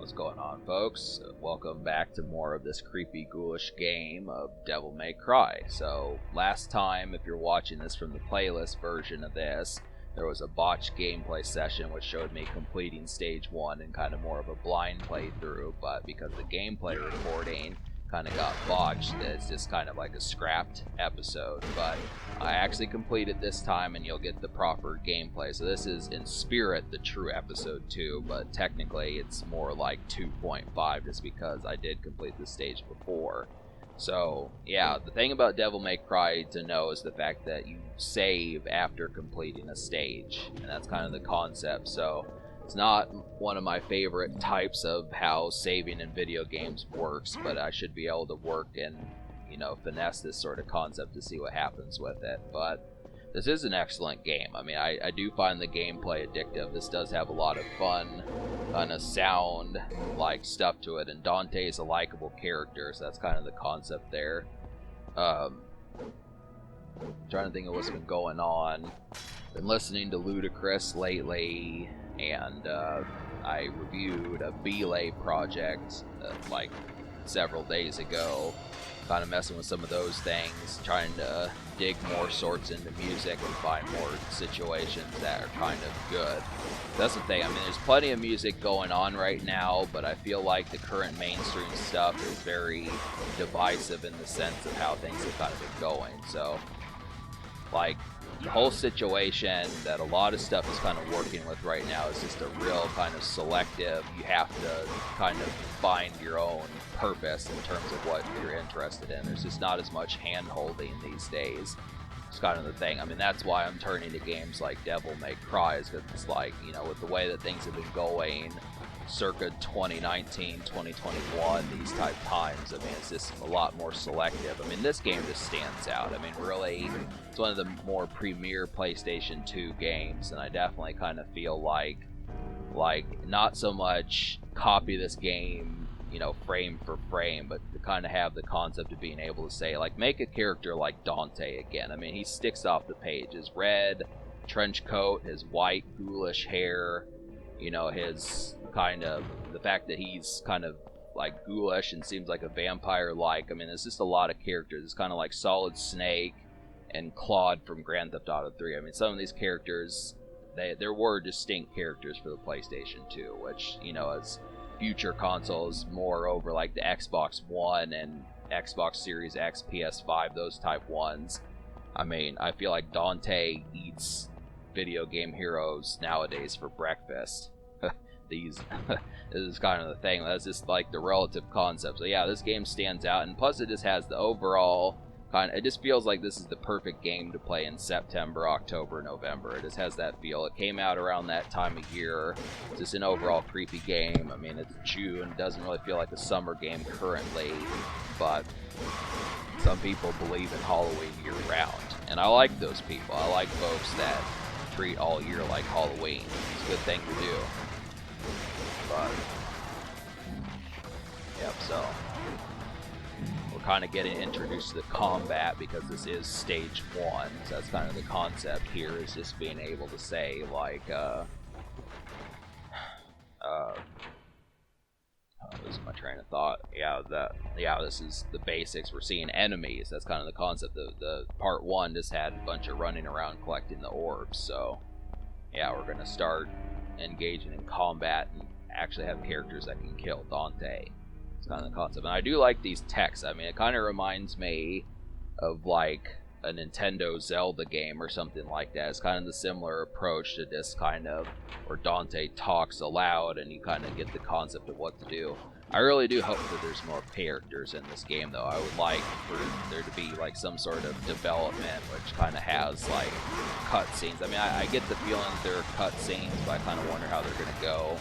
What's going on, folks? Welcome back to more of this creepy, ghoulish game of Devil May Cry. So, last time, if you're watching this from the playlist version of this, there was a botched gameplay session which showed me completing stage 1 and kind of more of a blind playthrough, but because the gameplay recording kind of got botched, it's just kind of like a scrapped episode. But I actually completed this time and you'll get the proper gameplay. So this is in spirit the true episode 2, but technically it's more like 2.5 just because I did complete this stage before. So yeah, the thing about Devil May Cry to know is the fact that you save after completing a stage, and that's kind of the concept. So it's not one of my favorite types of how saving in video games works, but I should be able to work and, finesse this sort of concept to see what happens with it. But this is an excellent game. I mean, I do find the gameplay addictive. This does have a lot of fun, kind of sound-like stuff to it, and Dante is a likable character, so that's kind of the concept there. Trying to think of what's been going on. Been listening to Ludacris lately, and I reviewed a Belay project like several days ago, kind of messing with some of those things, trying to dig more sorts into music and find more situations that are kind of good. That's the thing. I mean, there's plenty of music going on right now, but I feel like the current mainstream stuff is very divisive in the sense of how things have kind of been going. So, like, the whole situation that a lot of stuff is kind of working with right now is just a real kind of selective. You have to kind of find your own purpose in terms of what you're interested in. There's just not as much hand-holding these days. It's kind of the thing. I mean, that's why I'm turning to games like Devil May Cry, is because it's like, with the way that things have been going circa 2019, 2021, these type times, I mean, it's just a lot more selective. I mean, this game just stands out. I mean, really, it's one of the more premier PlayStation 2 games, and I definitely kind of feel like not so much copy this game, frame for frame, but to kind of have the concept of being able to say, like, make a character like Dante again. I mean, he sticks off the page. His red trench coat, his white ghoulish hair, his kind of, the fact that he's kind of like ghoulish and seems like a vampire-like. I mean, there's just a lot of characters. It's kind of like Solid Snake and Claude from Grand Theft Auto 3. I mean, some of these characters, there were distinct characters for the PlayStation 2, which, as future consoles, more over like the Xbox One and Xbox Series X, PS5, those type ones. I mean, I feel like Dante eats video game heroes nowadays for breakfast. This is kind of the thing. That's just like the relative concept. So yeah, this game stands out, and plus it just has the overall it just feels like this is the perfect game to play in September, October, November. It just has that feel. It came out around that time of year. It's just an overall creepy game. I mean, it's June. It doesn't really feel like a summer game currently, but some people believe in Halloween year-round, and I like those people. I like folks that treat all year like Halloween. It's a good thing to do. But yep, so we're kind of getting introduced to the combat because this is stage 1, so that's kind of the concept here, is just being able to say, like, losing my train of thought. This is the basics. We're seeing enemies. That's kind of the concept. The part 1 just had a bunch of running around collecting the orbs, so yeah, we're gonna start engaging in combat and actually have characters that can kill Dante. It's kind of the concept. And I do like these texts. I mean, it kind of reminds me of like a Nintendo Zelda game or something like that. It's kind of the similar approach to this kind of, where Dante talks aloud and you kind of get the concept of what to do. I really do hope that there's more characters in this game, though. I would like for there to be like some sort of development which kind of has like cutscenes. I mean, I get the feeling that there are cutscenes, but I kind of wonder how they're going to go.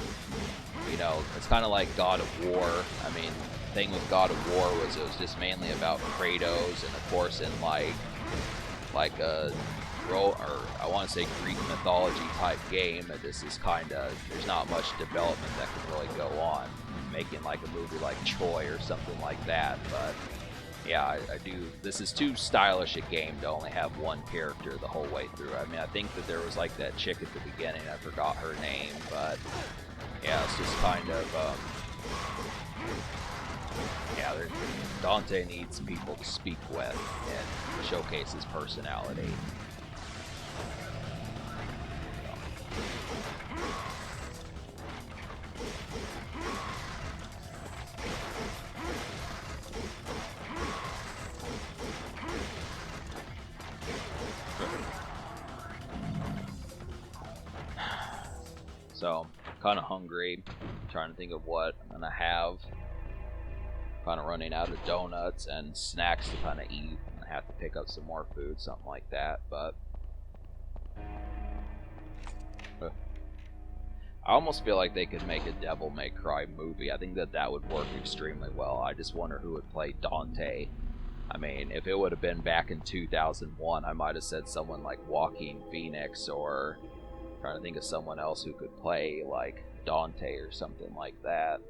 It's kind of like God of War. I mean, the thing with God of War was it was just mainly about Kratos, and of course in like a role, or I want to say Greek mythology type game, this is kind of, there's not much development that can really go on. Making like a movie like Troy or something like that, but yeah, I do. This is too stylish a game to only have one character the whole way through. I mean, I think that there was like that chick at the beginning. I forgot her name, but yeah, it's just kind of Yeah, Dante needs people to speak with and showcase his personality. So, kind of hungry. Trying to think of what I'm gonna have. Kind of running out of donuts and snacks to kind of eat. I have to pick up some more food, something like that. But I almost feel like they could make a Devil May Cry movie. I think that would work extremely well. I just wonder who would play Dante. I mean, if it would have been back in 2001, I might have said someone like Joaquin Phoenix, or trying to think of someone else who could play like Dante or something like that.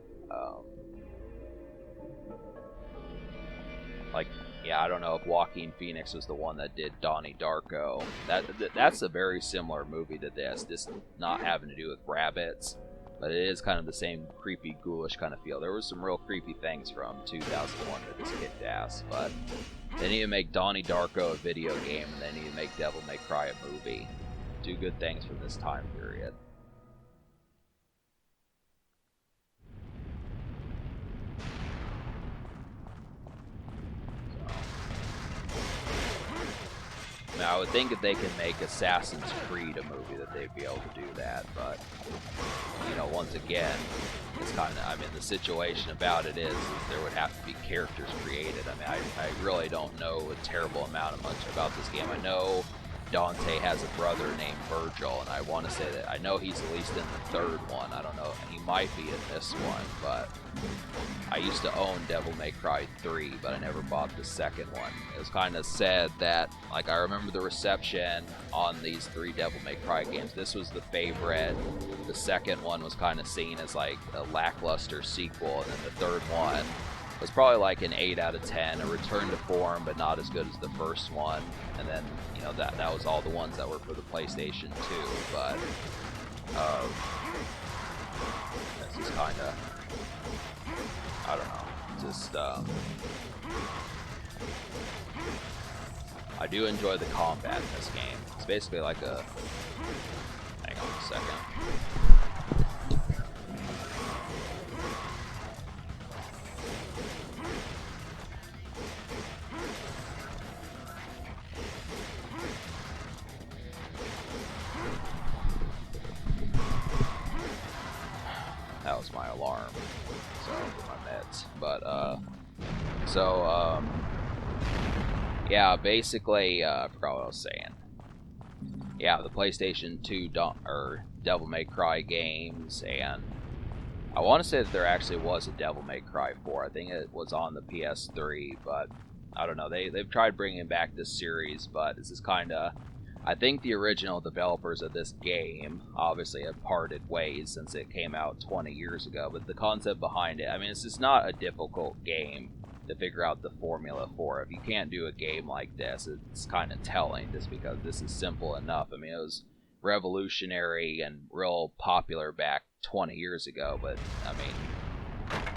Yeah, I don't know if Joaquin Phoenix was the one that did Donnie Darko. That's a very similar movie to this. This not having to do with rabbits, but it is kind of the same creepy, ghoulish kind of feel. There was some real creepy things from 2001 that just kicked ass, but they need to make Donnie Darko a video game, and they need to make Devil May Cry a movie. Do good things from this time period. Now, I would think if they can make Assassin's Creed a movie that they'd be able to do that, but, you know, once again, it's kind of, I mean, the situation about it is there would have to be characters created. I mean, I really don't know a terrible amount of much about this game. I know Dante has a brother named Virgil, and I want to say that I know he's at least in the third one. I don't know, he might be in this one, but I used to own Devil May Cry 3, but I never bought the second one. It was kind of said that, like, I remember the reception on these 3 Devil May Cry games. This was the favorite. The second one was kind of seen as like a lackluster sequel, and then the third one was probably like an 8 out of 10, a return to form, but not as good as the first one. And then, you know, that was all the ones that were for the PlayStation 2. But this is kind of, I don't know, just I do enjoy the combat in this game. It's basically like a, hang on a second. That was my alarm, so my meds. But yeah, basically, I forgot what I was saying. Yeah, the PlayStation 2 Devil May Cry games, and I want to say that there actually was a Devil May Cry 4. I think it was on the PS3, but I don't know. They've tried bringing back this series, but this is kind of, I think the original developers of this game obviously have parted ways since it came out 20 years ago, but the concept behind it, I mean, it's just not a difficult game to figure out the formula for. If you can't do a game like this, it's kind of telling, just because this is simple enough. I mean, it was revolutionary and real popular back 20 years ago, but I mean,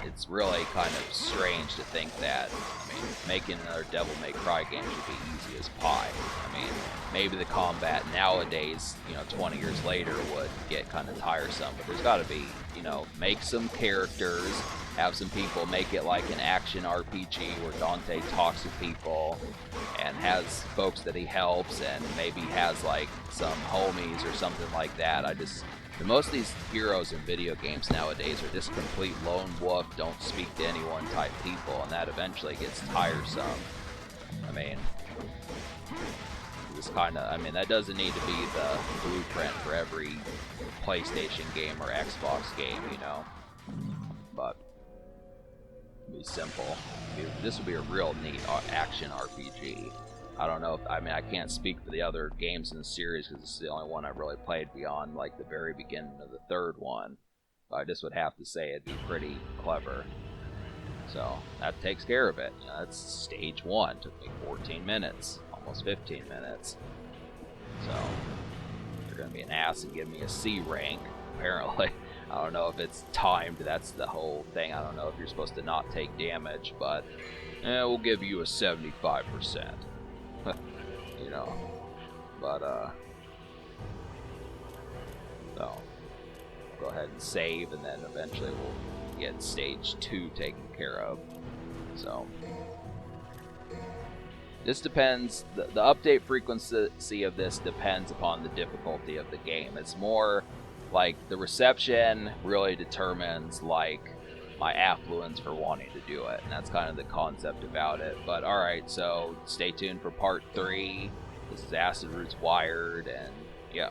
it's really kind of strange to think that, I mean, making another Devil May Cry game should be easy as pie. I mean, maybe the combat nowadays, you know, 20 years later would get kind of tiresome, but there's got to be, you know, make some characters, have some people, make it like an action RPG where Dante talks to people and has folks that he helps, and maybe has like some homies or something like that. Most of these heroes in video games nowadays are just complete lone wolf, don't speak to anyone type people, and that eventually gets tiresome. I mean, this kind of, I mean, that doesn't need to be the blueprint for every PlayStation game or Xbox game, you know, but it'd be simple. This would be a real neat action RPG. I don't know if, I mean, I can't speak for the other games in the series because it's the only one I've really played beyond like the very beginning of the third one. But I just would have to say it'd be pretty clever. So that takes care of it. You know, that's stage 1. Took me 14 minutes, almost 15 minutes. So you're gonna be an ass and give me a C rank, apparently. I don't know know if it's timed. That's the whole thing. I don't know if you're supposed to not take damage, but we'll give you a 75%. You know, but so go ahead and save, and then eventually we'll get stage 2 taken care of. So this depends, the update frequency of this depends upon the difficulty of the game. It's more like the reception really determines like my affluence for wanting to do it, and that's kind of the concept about it. But alright, so stay tuned for part 3. This is Acid Roots Wired, and yeah.